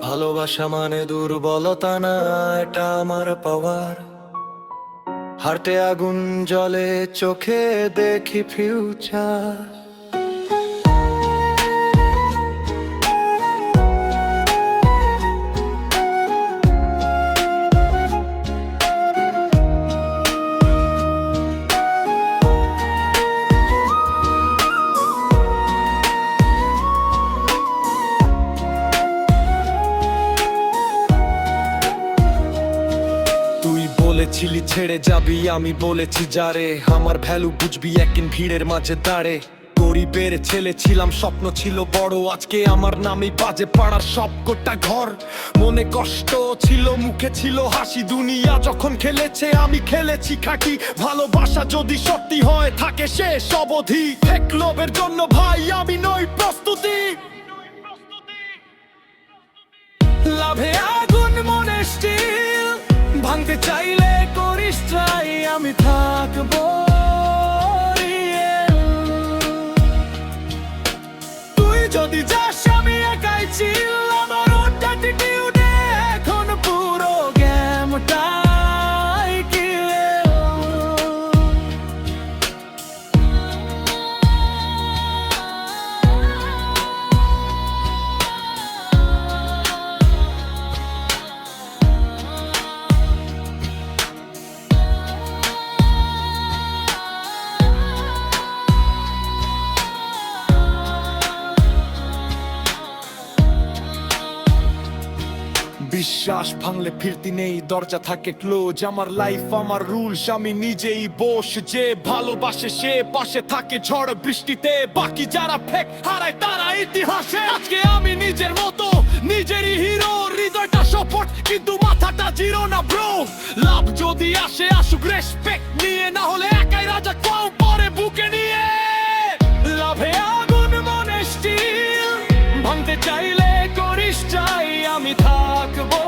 ভালোবাসা মানে দুর্বলতা না, এটা আমার পাওয়ার। হার্টে আগুন জ্বলে, চোখে দেখি ফিউচার। তুই বলেছিলি ছেড়ে যাবি, আমি বলেছি যারে। আমার ভ্যালু বুঝবি একদিন ভিড়ের মাঝে দাঁড়ে। গরিবের ছেলে ছিলাম, স্বপ্ন ছিল বড়। আজকে আমার নামে বাজে পাড়ার সব কোটা ঘর। মনে কষ্ট ছিল, মুখে ছিল হাসি। দুনিয়া যখন খেলেছে, আমি খেলেছি খাকি। ভালোবাসা যদি সত্যি হয়, থাকে শেষ অবধি। এক লোভের জন্য ভাই আমি নই প্রস্তুতি। লাভে আগুন মনে স্টিল, ভাঙতে চাইলে করিস ট্রাই। আমি থাকবো, তুই যদি যাস আমি একাই ছিল। আমার অ্যাটিটিউডে এখন পুরো গেমটাই কিলে। বিশ্বাস ভাঙলে ফিরতি নেই, দরজা থাকে ক্লোজ। আমার লাইফ আমার রুলস, আমি নিজেই বস। যে ভালোবাসে সে পাশে থাকে ঝড় বৃষ্টিতে। বাকি যারা ফেক হারায় তারা ইতিহাসে। আজকে আমি নিজের মতো, নিজেরই হিরো। হৃদয়টা সপোর্ট কিন্তু মাথাটা জিরো না ব্রো। লাভ যদি আসে আসুক রেসপেক্ট নিয়ে, না হলে একাই রাজা কম পরে বুকে নিয়ে। লাভে আগুন মনে স্টিল, ভাঙতে চাইলে করিস চাই। আমি থাকবো।